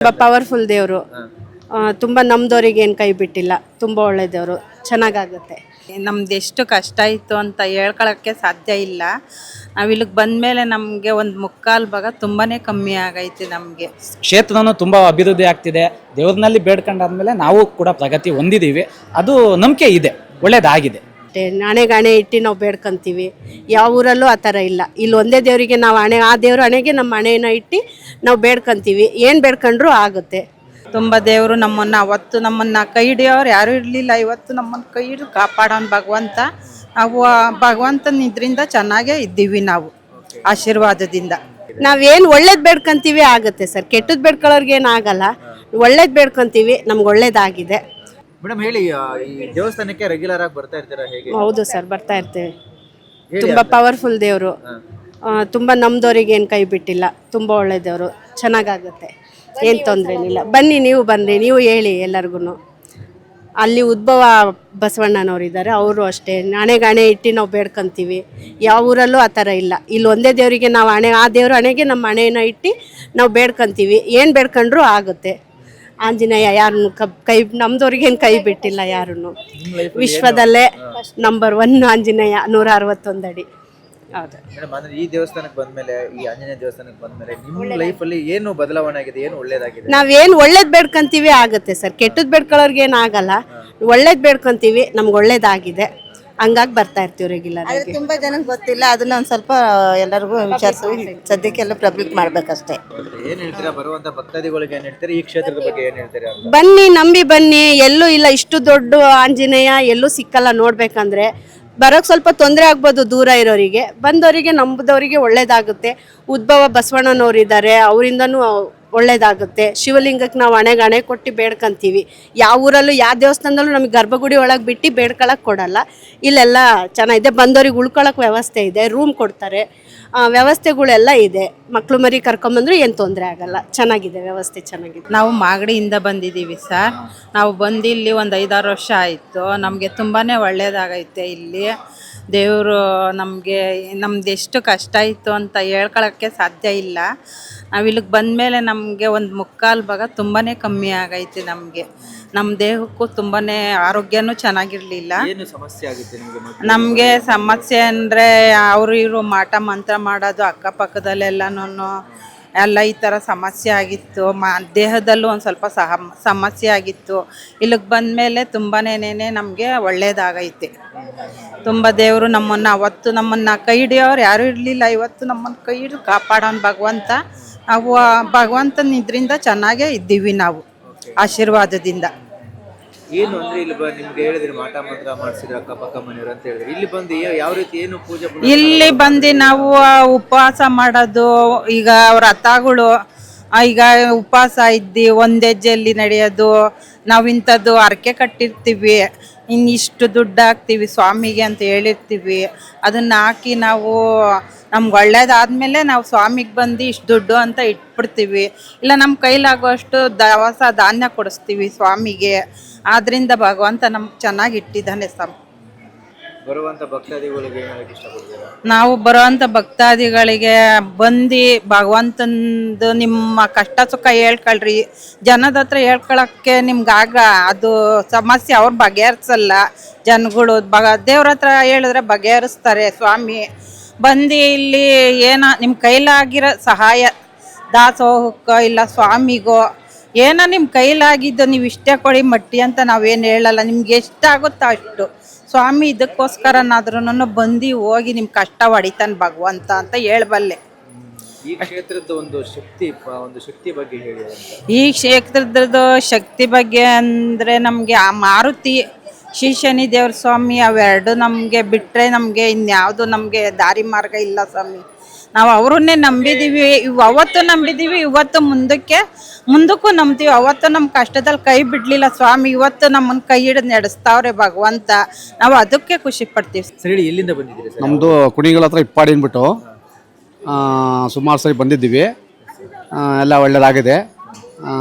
ತುಂಬ ಪವರ್ಫುಲ್ ದೇವರು. ತುಂಬ ನಮ್ದವ್ರಿಗೆ ಏನು ಕೈ ಬಿಟ್ಟಿಲ್ಲ. ತುಂಬ ಒಳ್ಳೆ ದೇವರು, ಚೆನ್ನಾಗಾಗುತ್ತೆ. ನಮ್ದು ಎಷ್ಟು ಕಷ್ಟ ಇತ್ತು ಅಂತ ಹೇಳ್ಕೊಳಕ್ಕೆ ಸಾಧ್ಯ ಇಲ್ಲ. ನಾವು ಇಲ್ಲಿಗೆ ಬಂದಮೇಲೆ ನಮಗೆ ಒಂದು ಮುಕ್ಕಾಲು ಭಾಗ ತುಂಬಾ ಕಮ್ಮಿ ಆಗೈತೆ. ನಮಗೆ ಕ್ಷೇತ್ರನೂ ತುಂಬ ಅಭಿವೃದ್ಧಿ ಆಗ್ತಿದೆ. ದೇವ್ರನಲ್ಲಿ ಬೇಡ್ಕೊಂಡಾದ್ಮೇಲೆ ನಾವು ಕೂಡ ಪ್ರಗತಿ ಹೊಂದಿದ್ದೀವಿ. ಅದು ನಂಬಿಕೆ ಇದೆ, ಒಳ್ಳೇದಾಗಿದೆ. ಹಣೆಗೆ ಇಟ್ಟು ನಾವು ಬೇಡ್ಕೊಂತೀವಿ. ಯಾವ ಊರಲ್ಲೂ ಆ ಥರ ಇಲ್ಲ. ಇಲ್ಲಿ ಒಂದೇ ದೇವರಿಗೆ ನಾವು ಆ ದೇವ್ರ ಹಣೆಗೆ ನಮ್ಮ ಹಣೆನ ಇಟ್ಟು ನಾವು ಬೇಡ್ಕೊಂತೀವಿ. ಏನು ಬೇಡ್ಕೊಂಡ್ರೂ ಆಗುತ್ತೆ. ತುಂಬ ದೇವರು ಅವತ್ತು ನಮ್ಮನ್ನು ಕೈ ಹಿಡಿಯೋರು ಯಾರೂ ಇರಲಿಲ್ಲ. ಇವತ್ತು ನಮ್ಮನ್ನು ಕೈ ಹಿಡಿದು ಕಾಪಾಡೋನು ಭಗವಂತ. ನಾವು ಭಗವಂತನ ಇದರಿಂದ ಚೆನ್ನಾಗೇ ಇದ್ದೀವಿ ನಾವು, ಆಶೀರ್ವಾದದಿಂದ. ನಾವೇನು ಒಳ್ಳೇದು ಬೇಡ್ಕೊಂತೀವಿ ಆಗುತ್ತೆ ಸರ್. ಕೆಟ್ಟದ್ದು ಬೇಡ್ಕೊಳ್ಳೋರ್ಗೆ ಏನು ಆಗಲ್ಲ. ಒಳ್ಳೇದು ಬೇಡ್ಕೊಂತೀವಿ, ನಮ್ಗೆ ಒಳ್ಳೇದಾಗಿದೆ. ಮೇಡಮ್ ಹೇಳಿ, ಈ ದೇವಸ್ಥಾನಕ್ಕೆ ರೆಗ್ಯುಲರ್ ಆಗಿ ಬರ್ತಾ ಇರ್ತೀರಾ ಹೇಗೆ? ಹೌದು ಸರ್, ಬರ್ತಾ ಇರ್ತೇವೆ. ತುಂಬ ಪವರ್ಫುಲ್ ದೇವರು. ತುಂಬ ನಮ್ದವ್ರಿಗೆ ಏನು ಕೈ ಬಿಟ್ಟಿಲ್ಲ. ತುಂಬ ಒಳ್ಳೆ ದೇವರು, ಚೆನ್ನಾಗಾಗುತ್ತೆ. ಏನು ತೊಂದರೆ ಏನಿಲ್ಲ. ಬನ್ನಿ, ನೀವು ಬನ್ನಿ, ನೀವು ಹೇಳಿ ಎಲ್ಲರಿಗೂ. ಅಲ್ಲಿ ಉದ್ಭವ ಬಸವಣ್ಣನವ್ರು ಇದ್ದಾರೆ, ಅವರು ಅಷ್ಟೇ ಹಣೆ ಇಟ್ಟು ನಾವು ಬೇಡ್ಕೊಂತೀವಿ. ಯಾವ ಊರಲ್ಲೂ ಆ ಥರ ಇಲ್ಲ. ಇಲ್ಲಿ ಒಂದೇ ದೇವರಿಗೆ ನಾವು ಆ ದೇವ್ರ ಹಣೆಗೆ ನಮ್ಮ ಹಣೆನ ಇಟ್ಟು ನಾವು ಬೇಡ್ಕೊಂತೀವಿ. ಏನು ಬೇಡ್ಕೊಂಡ್ರೂ ಆಗುತ್ತೆ. ಆಂಜನೇಯ ಯಾರನ್ನು ಕೈ ನಮ್ದವ್ರಿಗೇನು ಕೈ ಬಿಟ್ಟಿಲ್ಲ ಯಾರನ್ನು. ವಿಶ್ವದಲ್ಲೇ ನಂಬರ್ 1 ಆಂಜನೇಯ, 161 ಅಡಿ. ಹೌದು ಮೇಡಮ್. ಅಂದ್ರೆ ಈ ದೇವಸ್ಥಾನಕ್ಕೆ ಬಂದ್ಮೇಲೆ, ಈ ಆಂಜನೇಯ ದೇವಸ್ಥಾನಕ್ಕೆ ಬಂದ್ಮೇಲೆ ನಿಮ್ಮ ಲೈಫಲ್ಲಿ ಏನು ಬದಲಾವಣೆ ಆಗಿದೆ, ಏನು ಒಳ್ಳೇದಾಗಿದೆ? ನಾವೇನು ಒಳ್ಳೇದು ಬೇಡ್ಕೊಂತೀವಿ ಆಗುತ್ತೆ ಸರ್. ಕೆಟ್ಟದ್ದು ಬೇಡ್ಕೊಳ್ಳೋರ್ಗೆ ಏನು ಆಗಲ್ಲ. ಒಳ್ಳೇದು ಬೇಡ್ಕೊಂತೀವಿ, ನಮ್ಗೆ ಒಳ್ಳೇದಾಗಿದೆ. ಹಂಗಾಗಿ ಬರ್ತಾ ಇರ್ತೀವಿ ರೆಗ್ಯುಲರ್ ಆಗಿ. ತುಂಬಾ ಜನಕ್ಕೆ ಗೊತ್ತಿಲ್ಲ, ಅದನ್ನ ಒಂದು ಸ್ವಲ್ಪ ಎಲ್ಲರಿಗೂ ವಿಚಾರಿಸಿ ಸದ್ಯಕ್ಕೆಲ್ಲ ಪಬ್ಲಿಕ್ ಮಾಡ್ಬೇಕಷ್ಟೇ. ಏನ್ ಹೇಳ್ತೀರಾ ಬರುವಂತ ಭಕ್ತಾದಿಗಳಿಗೆ, ಏನ್ ಹೇಳ್ತೀರಾ ಈ ಕ್ಷೇತ್ರದ ಬಗ್ಗೆ ಏನ್ ಹೇಳ್ತೀರಾ? ಬನ್ನಿ, ನಂಬಿ ಬನ್ನಿ. ಎಲ್ಲೂ ಇಲ್ಲ, ಇಷ್ಟು ದೊಡ್ಡ ಆಂಜನೇಯ ಎಲ್ಲೂ ಸಿಕ್ಕಲ್ಲ ನೋಡ್ಬೇಕಂದ್ರೆ. ಬರೋಕ್ಕೆ ಸ್ವಲ್ಪ ತೊಂದರೆ ಆಗ್ಬೋದು ದೂರ ಇರೋರಿಗೆ. ಬಂದವರಿಗೆ, ನಂಬಿದವರಿಗೆ ಒಳ್ಳೇದಾಗುತ್ತೆ. ಉದ್ಭವ ಬಸವಣ್ಣನವ್ರು ಇದ್ದಾರೆ, ಅವರಿಂದನೂ ಒಳ್ಳೇದಾಗುತ್ತೆ. ಶಿವಲಿಂಗಕ್ಕೆ ನಾವು ಹಣೆ ಕೊಟ್ಟು ಬೇಡ್ಕೊಂತೀವಿ. ಯಾವ ಊರಲ್ಲೂ ಯಾವ ದೇವಸ್ಥಾನದಲ್ಲೂ ನಮಗೆ ಗರ್ಭಗುಡಿ ಒಳಗೆ ಬಿಟ್ಟು ಬೇಡ್ಕೊಳಕ್ಕೆ ಕೊಡಲ್ಲ. ಇಲ್ಲೆಲ್ಲ ಚೆನ್ನಾಗಿದೆ. ಬಂದವ್ರಿಗೆ ಉಳ್ಕೊಳಕ್ಕೆ ವ್ಯವಸ್ಥೆ ಇದೆ, ರೂಮ್ ಕೊಡ್ತಾರೆ, ವ್ಯವಸ್ಥೆಗಳೆಲ್ಲ ಇದೆ. ಮಕ್ಳು ಮರಿ ಕರ್ಕೊಂಬಂದ್ರೆ ಏನು ತೊಂದರೆ ಆಗಲ್ಲ. ಚೆನ್ನಾಗಿದೆ, ವ್ಯವಸ್ಥೆ ಚೆನ್ನಾಗಿದೆ. ನಾವು ಮಾಗಡಿಯಿಂದ ಬಂದಿದ್ದೀವಿ ಸರ್. ನಾವು ಬಂದು ಇಲ್ಲಿ ಒಂದು 5-6 ವರ್ಷ ಆಯಿತು. ನಮಗೆ ತುಂಬಾ ಒಳ್ಳೆಯದಾಗೈತೆ ಇಲ್ಲಿ. ದೇವರು ನಮ್ದು ಎಷ್ಟು ಕಷ್ಟ ಇತ್ತು ಅಂತ ಹೇಳ್ಕೊಳಕ್ಕೆ ಸಾಧ್ಯ ಇಲ್ಲ. ನಾವು ಇಲ್ಲಿಗೆ ಬಂದಮೇಲೆ ನಮಗೆ ಒಂದು ಮುಕ್ಕಾಲು ಭಾಗ ತುಂಬಾ ಕಮ್ಮಿ ಆಗೈತೆ. ನಮ್ಮ ದೇಹಕ್ಕೂ ತುಂಬಾ ಆರೋಗ್ಯನೂ ಚೆನ್ನಾಗಿರಲಿಲ್ಲ. ಏನು ಸಮಸ್ಯೆ ಆಗಿತ್ತು ನಿಮಗೆ? ನಮಗೆ ಸಮಸ್ಯೆ ಅಂದರೆ ಅವರು ಇವರು ಮಾಟ ಮಂತ್ರ ಮಾಡೋದು, ಅಕ್ಕಪಕ್ಕದಲ್ಲೆಲ್ಲನೂ ಎಲ್ಲ ಈ ಥರ ಸಮಸ್ಯೆ ಆಗಿತ್ತು. ದೇಹದಲ್ಲೂ ಒಂದು ಸ್ವಲ್ಪ ಸಮಸ್ಯೆ ಆಗಿತ್ತು. ಇಲ್ಲಿಗೆ ಬಂದಮೇಲೆ ತುಂಬಾ ನಮಗೆ ಒಳ್ಳೆಯದಾಗೈತೆ. ತುಂಬ ದೇವರು ಅವತ್ತು ನಮ್ಮನ್ನು ಕೈ ಹಿಡಿಯೋರು ಯಾರೂ ಇರಲಿಲ್ಲ. ಇವತ್ತು ನಮ್ಮನ್ನು ಕೈ ಹಿಡಿದು ಕಾಪಾಡೋನು ಭಗವಂತ. ನಾವು ಭಗವಂತನ ಇದರಿಂದ ಚೆನ್ನಾಗೇ ಇದ್ದೀವಿ ನಾವು, ಆಶೀರ್ವಾದದಿಂದ. ಏನು ಅಂದ್ರೆ ಇಲ್ಲಿ ನಿಮ್ಗೆ ಹೇಳಿದ್ರೆ ಮಾಟ ಮಂತ್ರ ಮಾಡಿಸಿದ್ರೆ ಅಕ್ಕಪಕ್ಕ ಮನೆಯವರು ಅಂತ ಹೇಳಿದ್ರೆ, ಇಲ್ಲಿ ಬಂದು ಯಾವ ರೀತಿ ಏನು ಪೂಜೆ? ಇಲ್ಲಿ ಬಂದು ನಾವು ಉಪವಾಸ ಮಾಡೋದು. ಈಗ ಅವ್ರ ಅತ್ತಾಗಳು ಈಗ ಉಪವಾಸ ಇದ್ದು ಒಂದು ಹೆಜ್ಜೆಯಲ್ಲಿ ನಡೆಯೋದು. ನಾವು ಇಂಥದ್ದು ಹರಕೆ ಕಟ್ಟಿರ್ತೀವಿ, ಇನ್ನಿಷ್ಟು ದುಡ್ಡು ಹಾಕ್ತೀವಿ ಸ್ವಾಮಿಗೆ ಅಂತ ಹೇಳಿರ್ತೀವಿ. ಅದನ್ನು ಹಾಕಿ ನಾವು ನಮ್ಗೆ ಒಳ್ಳೇದಾದ್ಮೇಲೆ ನಾವು ಸ್ವಾಮಿಗೆ ಬಂದು ಇಷ್ಟು ದುಡ್ಡು ಅಂತ ಇಟ್ಬಿಡ್ತೀವಿ. ಇಲ್ಲ ನಮ್ಮ ಕೈಲಾಗುವಷ್ಟು ದವಸ ಧಾನ್ಯ ಕೊಡಿಸ್ತೀವಿ ಸ್ವಾಮಿಗೆ. ಆದ್ದರಿಂದ ಭಗವಂತ ನಮ್ಗೆ ಚೆನ್ನಾಗಿ ಇಟ್ಟಿದ್ದಾನೆ. ಬರುವಂತ ಭಕ್ತಾದಿಗಳಿಗೆ ಇಷ್ಟಪಡ್ತೀರಾ? ನಾವು ಬರುವಂಥ ಭಕ್ತಾದಿಗಳಿಗೆ ಬಂದು ಭಗವಂತಂದು ನಿಮ್ಮ ಕಷ್ಟ ಸುಖ ಹೇಳ್ಕೊಳ್ರಿ. ಜನದ ಹತ್ರ ಹೇಳ್ಕೊಳಕ್ಕೆ ನಿಮ್ಗಾಗ ಅದು ಸಮಸ್ಯೆ ಅವ್ರು ಬಗೆಹರಿಸಲ್ಲ. ಜನಗಳು ದೇವ್ರ ಹತ್ರ ಹೇಳಿದ್ರೆ ಬಗೆಹರಿಸ್ತಾರೆ ಸ್ವಾಮಿ. ಬಂದು ಇಲ್ಲಿ ನಿಮ್ಮ ಕೈಲಾಗಿರೋ ಸಹಾಯ, ದಾಸೋಹಕ್ಕೋ ಇಲ್ಲ ಸ್ವಾಮಿಗೋ ಏನೋ ನಿಮ್ಮ ಕೈಲಾಗಿದ್ದು ನೀವು ಇಷ್ಟೇ ಕೊಡಿ ಮಟ್ಟಿ ಅಂತ ನಾವೇನು ಹೇಳಲ್ಲ. ನಿಮ್ಗೆ ಎಷ್ಟಾಗುತ್ತೋ ಅಷ್ಟು ಸ್ವಾಮಿ ಇದಕ್ಕೋಸ್ಕರನಾದ್ರೂ ಬಂದು ಹೋಗಿ ನಿಮ್ಮ ಕಷ್ಟ ಹೊಡಿತಾನೆ ಭಗವಂತ ಅಂತ ಹೇಳಬಲ್ಲೆ. ಈ ಕ್ಷೇತ್ರದ ಒಂದು ಶಕ್ತಿ ಬಗ್ಗೆ ಹೇಳಿ. ಈ ಕ್ಷೇತ್ರದ ಶಕ್ತಿ ಬಗ್ಗೆ ಅಂದರೆ ನಮಗೆ ಆ ಮಾರುತಿ, ಶ್ರೀ ಶನಿ ದೇವ್ರ ಸ್ವಾಮಿ ಅವೆರಡು ನಮಗೆ ಬಿಟ್ಟರೆ ನಮಗೆ ಇನ್ಯಾವುದು ನಮಗೆ ದಾರಿ ಮಾರ್ಗ ಇಲ್ಲ ಸ್ವಾಮಿ. ನಾವು ಅವರನ್ನೇ ನಂಬಿದ್ದೀವಿ. ಅವತ್ತು ನಂಬಿದ್ದೀವಿ, ಇವತ್ತು ಮುಂದಕ್ಕೂ ನಂಬ್ತೀವಿ. ಅವತ್ತು ನಮ್ಮ ಕಷ್ಟದಲ್ಲಿ ಕೈ ಬಿಡಲಿಲ್ಲ ಸ್ವಾಮಿ. ಇವತ್ತು ನಮ್ಮನ್ನು ಕೈ ಹಿಡಿದು ನಡೆಸ್ತಾವ್ರೆ ಭಗವಂತ. ನಾವು ಅದಕ್ಕೆ ಖುಷಿ ಪಡ್ತೀವಿ. ಸರಿ, ಎಲ್ಲಿಂದ ಬಂದಿದ್ದೀರಿ? ನಮ್ಮದು ಕುಣಿಗಲ್ ಹತ್ರ ಇಪ್ಪಾಡಿ ಅಂದ್ಬಿಟ್ಟು ಸುಮಾರು ಸರಿ ಬಂದಿದ್ದೀವಿ. ಎಲ್ಲ ಒಳ್ಳೆಯದಾಗಿದೆ,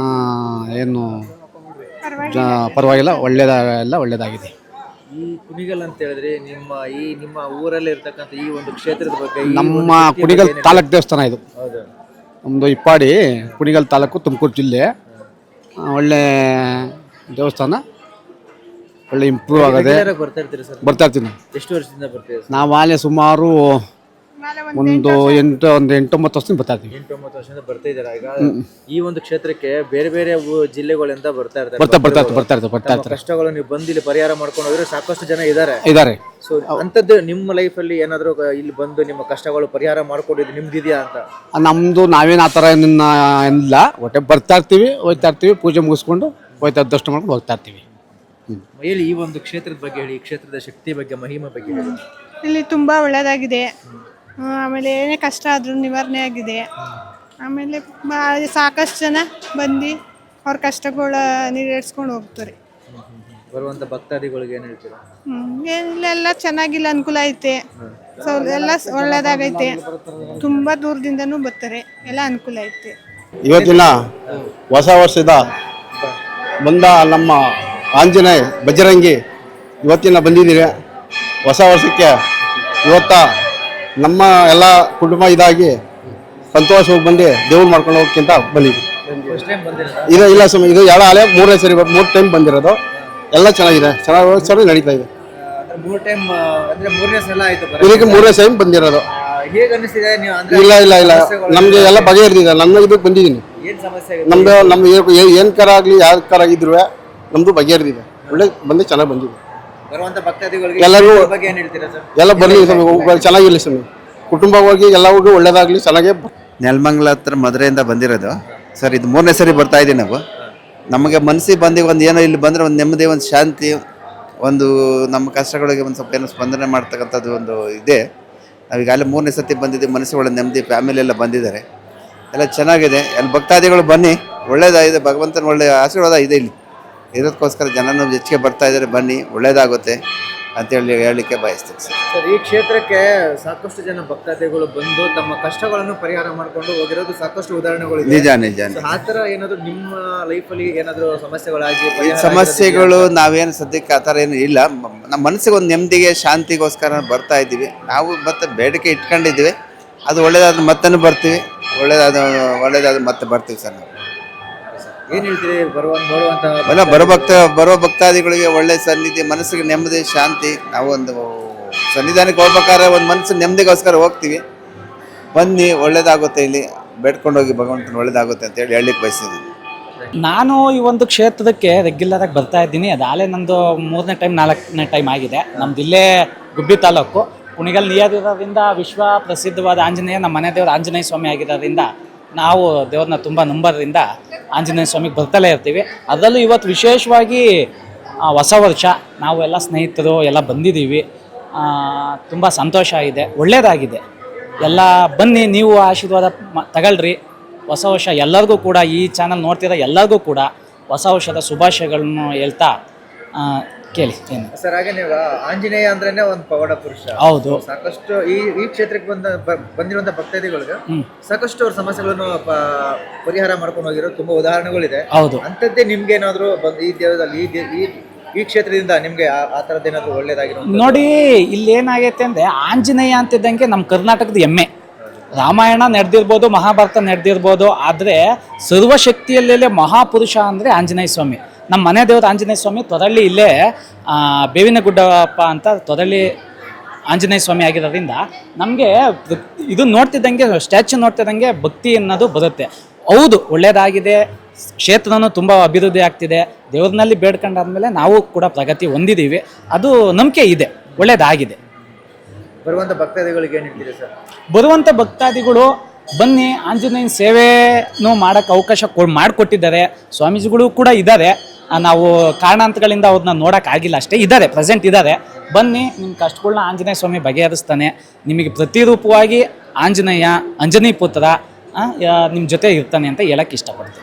ಏನು ಪರವಾಗಿಲ್ಲ, ಒಳ್ಳೆಯದಾಗಿದೆ. ಈ ಕುಣಿಗಲ್ ಅಂತ ಹೇಳಿದ್ರೆ ನಿಮ್ಮ ಊರಲ್ಲಿ ಇರ್ತಕ್ಕಂಥ ಈ ಒಂದು ಕ್ಷೇತ್ರದ ಬಗ್ಗೆ, ನಮ್ಮ ಕುಣಿಗಲ್ ತಾಲೂಕು ದೇವಸ್ಥಾನ ಇದು. ನಮ್ಮದು ಇಪ್ಪಾಡಿ, ಕುಣಿಗಲ್ ತಾಲೂಕು, ತುಮಕೂರು ಜಿಲ್ಲೆ. ಒಳ್ಳೆ ದೇವಸ್ಥಾನ, ಒಳ್ಳೆ ಇಂಪ್ರೂವ್ ಆಗದೆ. ರೆಗ್ಯುಲರ್ ಆಗಿ ಬರ್ತಾ ಇರ್ತೀರಿ ಸರ್? ಬರ್ತಾ ಇರ್ತೀನಿ. ಎಷ್ಟು ವರ್ಷದಿಂದ ಬರ್ತೀರಿ ಸರ್? ನಾವು ಆಲೆ ಸುಮಾರು ಒಂದು 8-9 ವರ್ಷದಿಂದ ಬರ್ತಾ ಇರ್ತೀವಿ. 8-9 ವರ್ಷದಿಂದ ಬರ್ತಾ ಇದ್ದೀರಾ. ಈಗ ಈ ಒಂದು ಕ್ಷೇತ್ರಕ್ಕೆ ಬೇರೆ ಬೇರೆ ಜಿಲ್ಲೆಗಳಿಂದ ಬರ್ತಾ ಇರ್ತಾರೆ. ಬರ್ತಾ ಇರ್ತಾರೆ. ಕಷ್ಟಗಳು ನೀವು ಬಂದು ಇಲ್ಲಿ ಪರಿಹಾರ ಮಾಡ್ಕೊಂಡು ಹೋದ್ರೆ ಸಾಕಷ್ಟು ಜನ ಇದ್ದಾರೆ. ಸೊ ಅಂತದ್ದು ನಿಮ್ಮ ಲೈಫಲ್ಲಿ ಏನಾದರೂ ಇಲ್ಲಿ ಬಂದು ನಿಮ್ಮ ಕಷ್ಟಗಳು ಪರಿಹಾರ ಮಾಡ್ಕೊಂಡಿದ್ದು ನಿಮ್ದಿದೆಯಾ ಅಂತ? ನಮ್ಮದು ನಾವೇನು ಆ ಥರ ಇಲ್ಲ, ಒಟ್ಟೆ ಬರ್ತಾ ಇರ್ತೀವಿ, ಹೋಗ್ತಾ ಇರ್ತೀವಿ, ಪೂಜೆ ಮುಗಿಸ್ಕೊಂಡು ಹೋಗ್ತಾ ದರ್ಶನ ಮಾಡ್ಕೊಂಡು ಹೋಗ್ತಾ ಇರ್ತೀವಿ. ಹೇಳಿ, ಈ ಒಂದು ಕ್ಷೇತ್ರದ ಬಗ್ಗೆ ಹೇಳಿ, ಈ ಕ್ಷೇತ್ರದ ಶಕ್ತಿ ಬಗ್ಗೆ, ಮಹಿಮೆ ಬಗ್ಗೆ ಹೇಳಿ. ಇಲ್ಲಿ ತುಂಬ ಒಳ್ಳೆಯದಾಗಿದೆ. ಆಮೇಲೆ ಏನೇ ಕಷ್ಟ ಆದರೂ ನಿವಾರಣೆ ಆಗಿದೆ. ಆಮೇಲೆ ಸಾಕಷ್ಟು ಜನ ಬಂದು ಅವ್ರ ಕಷ್ಟಗಳ ಈಡೇರಿಸ್ಕೊಂಡು ಹೋಗ್ತಾರೆ. ಬರುವಂಥ ಭಕ್ತಾದಿಗಳಿಗೆ ಏನು ಹೇಳ್ತೀರಾ? ಏನಿಲ್ಲ, ಎಲ್ಲ ಚೆನ್ನಾಗಿಲ್ಲ, ಅನುಕೂಲ ಐತೆ. ಸೊ ಎಲ್ಲ ಒಳ್ಳೆಯದಾಗೈತೆ. ತುಂಬ ದೂರದಿಂದನೂ ಬರ್ತಾರೆ, ಎಲ್ಲ ಅನುಕೂಲ ಐತೆ. ಇವತ್ತಿನ ಹೊಸ ವರ್ಷದ ಬಂದ ನಮ್ಮ ಆಂಜನೇಯ ಬಜರಂಗಿ ಇವತ್ತಿನ ಬಂದಿದ್ದೀರಿ. ಹೊಸ ವರ್ಷಕ್ಕೆ ಇವತ್ತ ನಮ್ಮ ಎಲ್ಲ ಕುಟುಂಬ ಇದಾಗಿ ಸಂತೋಷವಾಗಿ ಬಂದು ದೇವ್ರು ಮಾಡ್ಕೊಂಡು ಹೋಗೋಕ್ಕಿಂತ ಬಂದಿದ್ವಿ. ಇಲ್ಲ ಸ್ವಾಮಿ, ಇದು ಎರಡು ಅಲೆ 3ನೇ ಸರಿ 3 ಟೈಮ್ ಬಂದಿರೋದು. ಎಲ್ಲ ಚೆನ್ನಾಗಿದೆ, ಚೆನ್ನಾಗಿ ನಡೀತಾ ಇದೆ. 3 ಟೈಮ್ ಅಂದ್ರೆ 3ನೇ ಸಲ ಆಯ್ತು ಇದಕ್ಕೆ 3ನೇ ಟೈಮ್ ಬಂದಿರೋದು. ಹೇಗೆ ಅನಿಸ್ತಿದೆ ನೀವು? ಇಲ್ಲ ನಮ್ಗೆ ಎಲ್ಲ ಬಗೆಹರಿದಿದೆ. ನನ್ನ ಇದಕ್ಕೆ ಬಂದಿದ್ದೀನಿ. ಏನು ಸಮಸ್ಯೆ? ನಮ್ದು ಏನ್ ಕರ ಆಗ್ಲಿ ಯಾರ ಕರ ಆಗಿದ್ರು ನಮ್ದು ಬಗೆಹರಿದಿದೆ. ಒಳ್ಳೆ ಬಂದು ಚೆನ್ನಾಗಿ ಬಂದಿದೆ. ಬರುವಂತ ಭಕ್ತಾದಿಗಳಿಗೆ ಎಲ್ಲರಿಗೂ ಬಗ್ಗೆ ಏನು ಹೇಳ್ತೀರಾ ಸರ್? ಎಲ್ಲ ಬರಲಿ ಸ್ವಾಮಿ, ಚೆನ್ನಾಗಿರಲಿ ಸ್ವಾಮಿ, ಕುಟುಂಬವಾಗಿ ಎಲ್ಲರಿಗೂ ಒಳ್ಳೇದಾಗ್ಲಿ, ಚೆನ್ನಾಗೇ. ನೆಲಮಂಗಲ ಹತ್ರ ಮಧುರೆಯಿಂದ ಬಂದಿರೋದು ಸರ್. ಇದು 3ನೇ ಸರಿ ಬರ್ತಾ ಇದ್ದೀವಿ ನಾವು. ನಮಗೆ ಮನಸ್ಸಿಗೆ ಬಂದು ಒಂದು ಏನೋ ಇಲ್ಲಿ ಬಂದರೆ ಒಂದು ನೆಮ್ಮದಿ, ಒಂದು ಶಾಂತಿ, ಒಂದು ನಮ್ಮ ಕಷ್ಟಗಳಿಗೆ ಒಂದು ಸ್ವಲ್ಪ ಏನೋ ಸ್ಪಂದನೆ ಮಾಡ್ತಕ್ಕಂಥದ್ದು ಒಂದು ಇದೆ. ನಾವೀಗಾಗಲೇ 3ನೇ ಸತಿ ಬಂದಿದ್ದೀವಿ. ಮನಸ್ಸಿಗೆ ಒಳ್ಳೆ ನೆಮ್ಮದಿ, ಫ್ಯಾಮಿಲಿ ಎಲ್ಲ ಬಂದಿದ್ದಾರೆ, ಎಲ್ಲ ಚೆನ್ನಾಗಿದೆ. ಎಲ್ಲ ಭಕ್ತಾದಿಗಳು ಬನ್ನಿ, ಒಳ್ಳೇದಾಗಿದೆ. ಭಗವಂತನ ಒಳ್ಳೆ ಆಶೀರ್ವಾದ ಇದೆ ಇಲ್ಲಿ ಇರೋದಕ್ಕೋಸ್ಕರ ಜನನು ಹೆಚ್ಚಿಗೆ ಬರ್ತಾ ಇದ್ದಾರೆ. ಬನ್ನಿ, ಒಳ್ಳೇದಾಗುತ್ತೆ ಅಂತೇಳಿ ಹೇಳಲಿಕ್ಕೆ ಬಯಸ್ತೀನಿ ಸರ್. ಈ ಕ್ಷೇತ್ರಕ್ಕೆ ಸಾಕಷ್ಟು ಜನ ಭಕ್ತಾದಿಗಳು ಬಂದು ತಮ್ಮ ಕಷ್ಟಗಳನ್ನು ಪರಿಹಾರ ಮಾಡ್ಕೊಂಡು ಹೋಗಿರೋದು ಸಾಕಷ್ಟು ಉದಾಹರಣೆಗಳು ಇದೆ. ನಿಜ. ಆ ಥರ ಏನಾದರೂ ನಿಮ್ಮ ಲೈಫಲ್ಲಿ ಏನಾದರೂ ಸಮಸ್ಯೆಗಳಾಗಿ ಸಮಸ್ಯೆಗಳು ನಾವೇನು ಸದ್ಯಕ್ಕೆ ಆ ಥರ ಏನು ಇಲ್ಲ. ನಮ್ಮ ಮನಸ್ಸಿಗೆ ಒಂದು ನೆಮ್ಮದಿಗೆ, ಶಾಂತಿಗೋಸ್ಕರ ಬರ್ತಾ ಇದ್ದೀವಿ. ನಾವು ಮತ್ತೆ ಬೇಡಿಕೆ ಇಟ್ಕೊಂಡಿದ್ದೀವಿ. ಅದು ಒಳ್ಳೇದಾದ್ರೆ ಮತ್ತೆ ಬರ್ತೀವಿ, ಒಳ್ಳೇದಾದ್ರೆ ಮತ್ತೆ ಬರ್ತೀವಿ ಸರ್. ನಾವು ಏನು ಹೇಳ್ತೀರಿ? ಬರುವಂಥ ಬರೋ ಭಕ್ತಾದಿಗಳಿಗೆ ಒಳ್ಳೆ ಸನ್ನಿಧಿ, ಮನಸ್ಸಿಗೆ ನೆಮ್ಮದಿ, ಶಾಂತಿ. ನಾವು ಒಂದು ಸನ್ನಿಧಾನಕ್ಕೆ ಹೋಗ್ಬೇಕಾದ್ರೆ ಒಂದು ಮನಸ್ಸಿನ ನೆಮ್ಮದಿಗೋಸ್ಕರ ಹೋಗ್ತೀವಿ. ಬನ್ನಿ, ಒಳ್ಳೇದಾಗುತ್ತೆ. ಇಲ್ಲಿ ಬೇಡ್ಕೊಂಡು ಹೋಗಿ, ಭಗವಂತನ ಒಳ್ಳೇದಾಗುತ್ತೆ ಅಂತೇಳಿ ಹೇಳಲಿಕ್ಕೆ ಬಯಸಿದ್ದೀನಿ. ನಾನು ಈ ಒಂದು ಕ್ಷೇತ್ರಕ್ಕೆ ರೆಗ್ಯುಲರಾಗಿ ಬರ್ತಾ ಇದ್ದೀನಿ. ಅದಾಲೆ ನಂದು 3ನೇ ಟೈಮ್ 4ನೇ ಟೈಮ್ ಆಗಿದೆ. ನಮ್ದು ಇಲ್ಲೇ ಗುಬ್ಬಿ ತಾಲೂಕು ಕುಣಿಗಲ್ ನಿಯರಿರೋದ್ರಿಂದ ವಿಶ್ವ ಪ್ರಸಿದ್ಧವಾದ ಆಂಜನೇಯ ನಮ್ಮ ಮನೆ ದೇವರು ಆಂಜನೇಯ ಸ್ವಾಮಿ ಆಗಿರೋದ್ರಿಂದ ನಾವು ದೇವ್ರನ್ನ ತುಂಬ ನಂಬರ್ದಿಂದ ಆಂಜನೇಯ ಸ್ವಾಮಿಗೆ ಬರ್ತಲೇ ಇರ್ತೀವಿ. ಅದರಲ್ಲೂ ಇವತ್ತು ವಿಶೇಷವಾಗಿ ಹೊಸ ವರ್ಷ ನಾವೆಲ್ಲ ಸ್ನೇಹಿತರು ಎಲ್ಲ ಬಂದಿದ್ದೀವಿ. ತುಂಬ ಸಂತೋಷ ಇದೆ, ಒಳ್ಳೆಯದಾಗಿದೆ. ಎಲ್ಲ ಬನ್ನಿ, ನೀವು ಆಶೀರ್ವಾದ ತಗೊಳ್ರಿ. ಹೊಸ ವರ್ಷ ಎಲ್ಲರಿಗೂ ಕೂಡ, ಈ ಚಾನಲ್ ನೋಡ್ತಿರೋ ಎಲ್ಲರಿಗೂ ಕೂಡ ಹೊಸ ವರ್ಷದ ಶುಭಾಶಯಗಳನ್ನು ಹೇಳ್ತಾ ಕೇಳಿ. ಏನು ಸರ್, ಹಾಗೆ ನೀವು ಆಂಜನೇಯ ಅಂದ್ರೇನೆ ಒಂದು ಪವಾಡ ಪುರುಷ. ಹೌದು. ಸಾಕಷ್ಟು ಈ ಕ್ಷೇತ್ರಕ್ಕೆ ಬಂದಿರುವಂತ ಭಕ್ತಾದಿಗಳಿಗೆ ಸಾಕಷ್ಟು ಅವ್ರ ಸಮಸ್ಯೆಗಳನ್ನು ಪರಿಹಾರ ಮಾಡ್ಕೊಂಡು ಹೋಗಿರೋ ತುಂಬಾ ಉದಾಹರಣೆಗಳಿದೆ. ಹೌದು. ಅಂತದ್ದೇ ನಿಮ್ಗೆ ಏನಾದ್ರು ಈ ದೇವದಲ್ಲಿ ಈ ಕ್ಷೇತ್ರದಿಂದ ನಿಮ್ಗೆ ಆ ಥರದ್ದು ಏನಾದ್ರು ಒಳ್ಳೇದಾಗಿರೋ ನೋಡಿ, ಇಲ್ಲಿ ಏನಾಗೈತೆ ಅಂದರೆ ಆಂಜನೇಯ ಅಂತಿದ್ದಂಗೆ ನಮ್ಮ ಕರ್ನಾಟಕದ ಹೆಮ್ಮೆ. ರಾಮಾಯಣ ನಡೆದಿರ್ಬೋದು, ಮಹಾಭಾರತ ನಡೆದಿರ್ಬೋದು, ಆದರೆ ಸರ್ವಶಕ್ತಿಯಲ್ಲೇ ಮಹಾಪುರುಷ ಅಂದರೆ ಆಂಜನೇಯ ಸ್ವಾಮಿ. ನಮ್ಮ ಮನೆ ದೇವರು ಆಂಜನೇಯ ಸ್ವಾಮಿ ತೊರಳ್ಳಿ, ಇಲ್ಲೇ ಬೇವಿನ ಗುಡ್ಡಪ್ಪ ಅಂತ ತೊರಳ್ಳಿ ಆಂಜನೇಯ ಸ್ವಾಮಿ ಆಗಿರೋದ್ರಿಂದ ನಮಗೆ ಇದು ನೋಡ್ತಿದ್ದಂಗೆ, ಸ್ಟ್ಯಾಚ್ಯೂ ನೋಡ್ತಿದ್ದಂಗೆ ಭಕ್ತಿ ಅನ್ನೋದು ಬರುತ್ತೆ. ಹೌದು, ಒಳ್ಳೆಯದಾಗಿದೆ. ಕ್ಷೇತ್ರನೂ ತುಂಬ ಅಭಿವೃದ್ಧಿ ಆಗ್ತಿದೆ. ದೇವ್ರನಲ್ಲಿ ಬೇಡ್ಕೊಂಡಾದ್ಮೇಲೆ ನಾವು ಕೂಡ ಪ್ರಗತಿ ಹೊಂದಿದ್ದೀವಿ. ಅದು ನಂಬಿಕೆ ಇದೆ, ಒಳ್ಳೆಯದಾಗಿದೆ. ಬರುವಂಥ ಭಕ್ತಾದಿಗಳಿಗೆ ಏನು ಹೇಳ್ತೀರಿ ಸರ್? ಬರುವಂಥ ಭಕ್ತಾದಿಗಳು ಬನ್ನಿ, ಆಂಜನೇಯನ ಸೇವೆನೂ ಮಾಡೋಕ್ಕೆ ಅವಕಾಶ ಮಾಡಿಕೊಟ್ಟಿದ್ದಾರೆ. ಸ್ವಾಮೀಜಿಗಳು ಕೂಡ ಇದ್ದಾರೆ. ನಾವು ಕಾರಣಾಂತರಗಳಿಂದ ಅವ್ರನ್ನ ನೋಡೋಕ್ಕಾಗಿಲ್ಲ ಅಷ್ಟೇ, ಇದ್ದಾರೆ, ಪ್ರೆಸೆಂಟ್ ಇದ್ದಾರೆ. ಬನ್ನಿ, ನಿಮ್ಮ ಕಷ್ಟಗಳನ್ನ ಆಂಜನೇಯ ಸ್ವಾಮಿ ಬಗೆಹರಿಸ್ತಾನೆ. ನಿಮಗೆ ಪ್ರತಿರೂಪವಾಗಿ ಆಂಜನೇಯ, ಅಂಜನಿ ಪುತ್ರ ನಿಮ್ಮ ಜೊತೆ ಇರ್ತಾನೆ ಅಂತ ಹೇಳಕ್ಕೆ ಇಷ್ಟಪಡ್ತೀನಿ.